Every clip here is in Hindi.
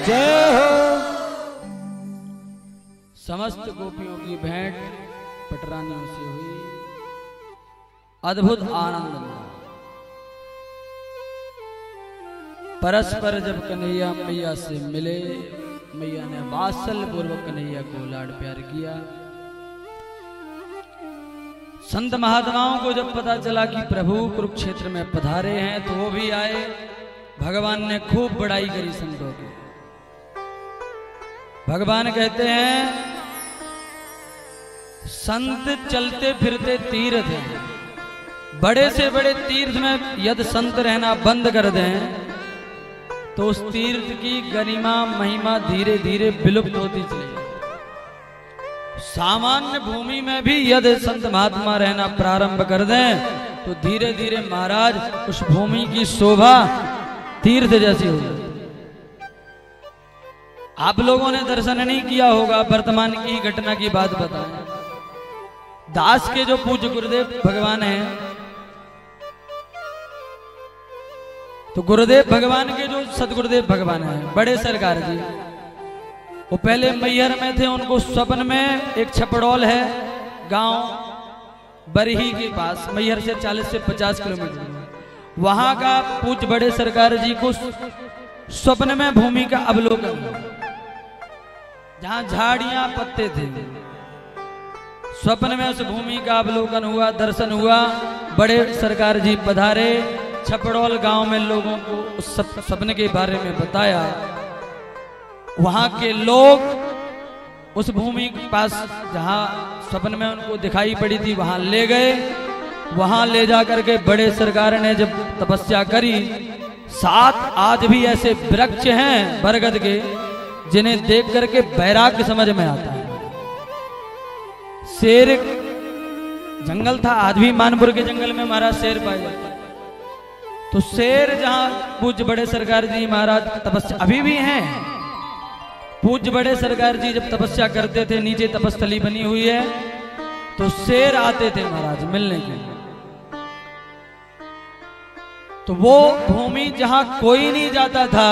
जय हो। समस्त गोपियों की भेंट पटरानियों से हुई, अद्भुत आनंद मिला। परस्पर जब कन्हैया मैया से मिले, मैया ने वात्सल्य पूर्वक कन्हैया को लाड प्यार किया। संत महात्माओं को जब पता चला कि प्रभु कुरुक्षेत्र में पधारे हैं तो वो भी आए। भगवान ने खूब बड़ाई करी संतों की। भगवान कहते हैं संत चलते फिरते तीर्थ हैं, बड़े से बड़े तीर्थ में यदि संत रहना बंद कर दें तो उस तीर्थ की गरिमा महिमा धीरे धीरे विलुप्त होती चली जाए। सामान्य भूमि में भी यदि संत महात्मा रहना प्रारंभ कर दें तो धीरे धीरे महाराज उस भूमि की शोभा तीर्थ जैसी हो जाती। आप लोगों ने दर्शन नहीं किया होगा, वर्तमान की घटना की बात बताएं। दास के जो पूज्य गुरुदेव भगवान हैं, तो गुरुदेव भगवान के जो सदगुरुदेव भगवान हैं बड़े सरकार जी, वो पहले मैहर में थे। उनको स्वप्न में एक छपड़ौल है गांव बरही के पास, मैहर से 40 से 50 किलोमीटर, वहां का पूज्य बड़े सरकार जी को स्वप्न में भूमि का अवलोकन, जहां झाड़ियां पत्ते थे, स्वप्न में उस भूमि का अवलोकन हुआ, दर्शन हुआ। बड़े सरकार जी पधारे, छपड़ौल गांव में लोगों को उस सपने के बारे में बताया। वहां के लोग उस भूमि के पास जहां स्वप्न में उनको दिखाई पड़ी थी वहां ले गए। वहां ले जाकर के बड़े सरकार ने जब तपस्या करी, 7 आज भी ऐसे वृक्ष हैं बरगद के जिन्हें देख करके वैराग्य समझ में आता है। शेर जंगल था, आज भी मानपुर के जंगल में महाराज शेर पाए जाते हैं। तो शेर जहां पूज्य बड़े सरकार जी महाराज तपस्या अभी भी हैं, पूज्य बड़े सरकार जी जब तपस्या करते थे, नीचे तपस्थली बनी हुई है, तो शेर आते थे महाराज मिलने के लिए। तो वो भूमि जहां कोई नहीं जाता था,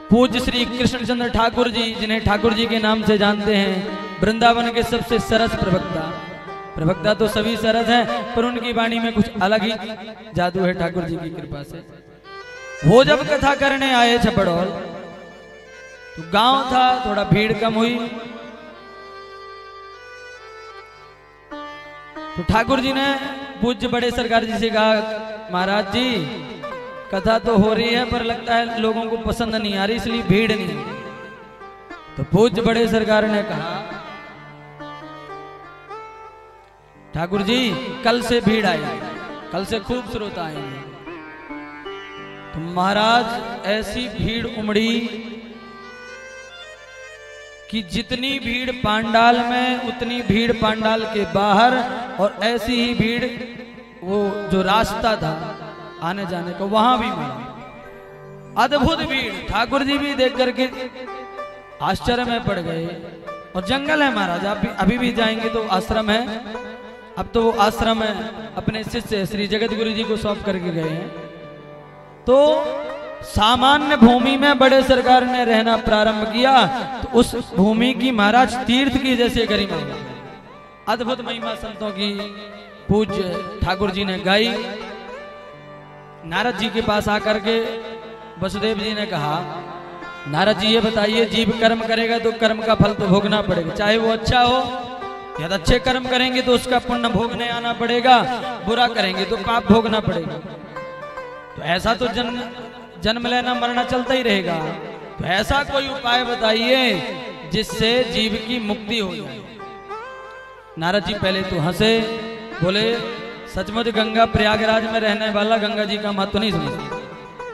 पूज्य श्री कृष्णचंद्र ठाकुर जी, जिन्हें ठाकुर जी के नाम से जानते हैं, वृंदावन के सबसे सरस प्रवक्ता तो सभी सरस हैं, पर उनकी वाणी में कुछ अलग ही जादू है ठाकुर जी की कृपा से। वो जब कथा करने आए छपड़ौल, तो गांव था, थोड़ा भीड़ कम हुई। तो ठाकुर जी ने पूज्य बड़े सरकार जी से कहा, महाराज जी कथा तो हो रही है पर लगता है लोगों को पसंद नहीं आ रही, इसलिए भीड़ नहीं। तो पूज्य बड़े सरकार ने कहा, ठाकुर जी कल से भीड़ आएगी, कल से खूब श्रोता आएंगे। तो महाराज ऐसी भीड़ उमड़ी कि जितनी भीड़ पांडाल में उतनी भीड़ पांडाल के बाहर, और ऐसी ही भीड़ वो जो रास्ता था आने जाने का वहां भी मिला। अद्भुत भीड़, ठाकुर जी भी देख करके आश्चर्य में पड़ गए। और जंगल है महाराज, आप भी अभी भी जाएंगे तो आश्रम है। अब तो वो आश्रम है अपने शिष्य श्री जगत गुरु जी को सौंप करके गए हैं। तो सामान्य भूमि में बड़े सरकार ने रहना प्रारंभ किया, तो उस भूमि की महाराज तीर्थ की जैसे गरिमा, अद्भुत महिमा संतों की पूज्य ठाकुर जी ने गाई। नारद जी के पास आकर के वसुदेव जी ने कहा, नारद जी ये बताइए, जीव कर्म करेगा तो कर्म का फल तो भोगना पड़ेगा, चाहे वो अच्छा हो। यदि अच्छे कर्म करेंगे तो उसका पुण्य भोगने आना पड़ेगा, बुरा करेंगे तो पाप भोगना पड़ेगा। तो ऐसा तो जन्म लेना मरना चलता ही रहेगा। तो ऐसा कोई उपाय बताइए जिससे जीव की मुक्ति हो जाए। नारद जी पहले तो हंसे, बोले सचमुच गंगा प्रयागराज में रहने वाला गंगा जी का महत्व नहीं समझता,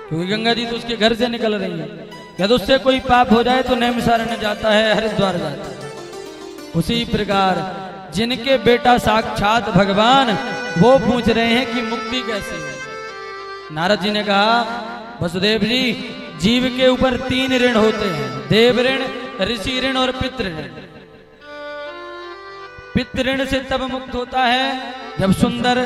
क्योंकि गंगा जी तो उसके घर से निकल रही है। यदि उससे कोई पाप हो जाए तो नैमिषारण्य जाता है, हरिद्वार जाता है। उसी प्रकार जिनके बेटा साक्षात भगवान, वो पूछ रहे हैं कि मुक्ति कैसे है। नारद जी ने कहा, वसुदेव जी जीव के ऊपर 3 ऋण होते हैं, देव ऋण, ऋषि ऋण और पितृ ऋण। पितृ ऋण से तब मुक्त होता है जब सुंदर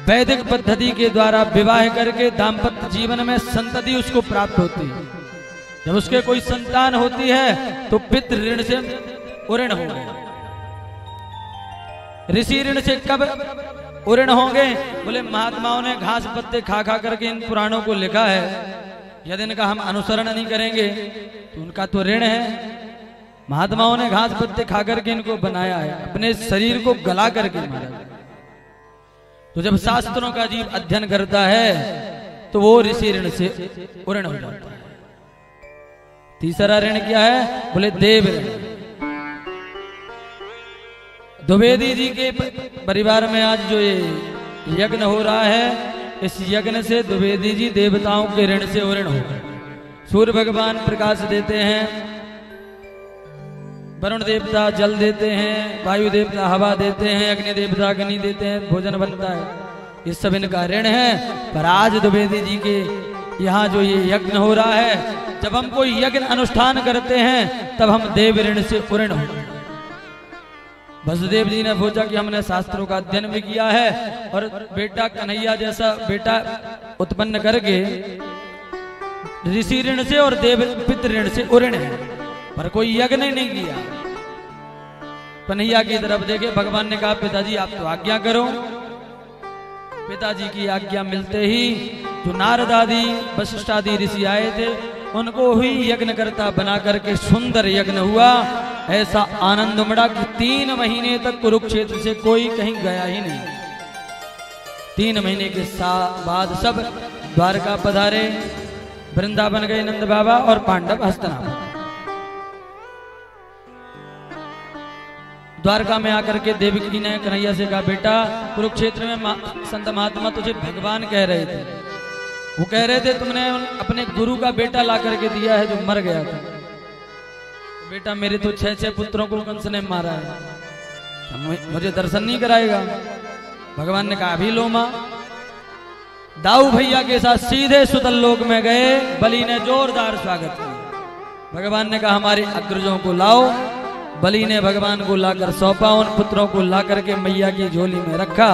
वैदिक पद्धति के द्वारा विवाह करके दाम्पत्य जीवन में संतति उसको प्राप्त होती है। जब उसके कोई संतान होती है तो पितृ ऋण से उऋण हो गए। ऋषि ऋण से कब उऋण होंगे? बोले महात्माओं ने घास पत्ते खा खा करके इन पुराणों को लिखा है, यदि इनका हम अनुसरण नहीं करेंगे तो उनका तो ऋण है। महात्माओं ने घास पत्ते खा करके इनको बनाया है, अपने शरीर को गला करके मारा। तो जब शास्त्रों का जीव अध्ययन करता है तो वो ऋषि ऋण से उऋण हो जाता है। तीसरा ऋण क्या है? बोले देव ऋण। द्विवेदी जी के परिवार में आज जो ये यज्ञ हो रहा है, इस यज्ञ से द्विवेदी जी देवताओं के ऋण से उऋण हो गए। सूर्य भगवान प्रकाश देते हैं, वरुण देवता जल देते हैं, वायु देवता हवा देते हैं, अग्नि देवता अग्नि देते हैं, भोजन बनता है। ये सब इनका ऋण है। पर आज द्विवेदी जी के यहाँ जो ये यज्ञ हो रहा है, जब हम कोई यज्ञ अनुष्ठान करते हैं तब हम देव ऋण से उऋण होते हैं। वसुदेव जी ने सोचा कि हमने शास्त्रों का अध्ययन भी किया है और बेटा कन्हैया जैसा बेटा उत्पन्न करके ऋषि ऋण से और देव पितृ ऋण से उऋण है, पर कोई यज्ञ नहीं किया। कन्हैया की तरफ देखे, भगवान ने कहा पिताजी आप तो आज्ञा करो। पिताजी की आज्ञा मिलते ही जो नारद आदि वशिष्ठ आदि ऋषि आए थे उनको ही यज्ञ करता बना करके सुंदर यज्ञ हुआ। ऐसा आनंद उमड़ा कि 3 महीने तक कुरुक्षेत्र से कोई कहीं गया ही नहीं। 3 महीने के बाद सब द्वारका पधारे, वृंदावन गए नंद बाबा और पांडव हस्तनापुर। द्वारका में आकर के देवकी ने कन्हैया से कहा बेटा कुरुक्षेत्र में संत महात्मा तुझे भगवान कह रहे थे, वो कह रहे थे तुमने अपने गुरु का बेटा ला करके दिया है जो मर गया था। बेटा मेरे तो 6 पुत्रों को कंस ने मारा है, मुझे दर्शन नहीं कराएगा? भगवान ने कहा अभी लो मां। दाऊ भैया के साथ सीधे सुतल लोक में गए, बलि ने जोरदार स्वागत किया। भगवान ने कहा हमारे अग्रजों को लाओ। बलि ने भगवान को लाकर सौंपा, उन पुत्रों को ला करके मैया की झोली में रखा।